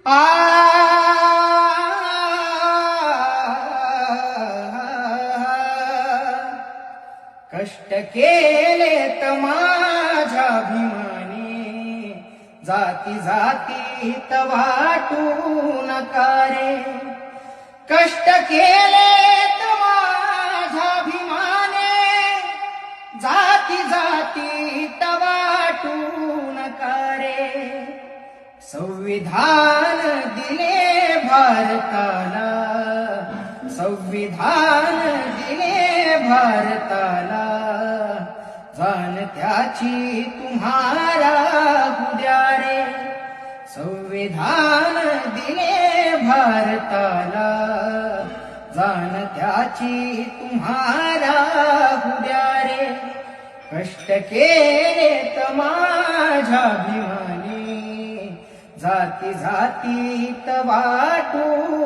आ कष्ट केलेत माझ्या भीमाने, जाती जातीत वाटू नका रे. कष्ट केलेत माझ्या भीमाने, जाती जातीत वाटू नका रे. संविधान दिले भारताला, संविधान दिले भारताला, जाण त्याची तुम्हाला उद्या रे. संविधान दिले भारताला, जाण त्याची तुम्हाला उद्या रे. कष्ट केलेत माझ्या भीमाने, जाती जातीत वाटू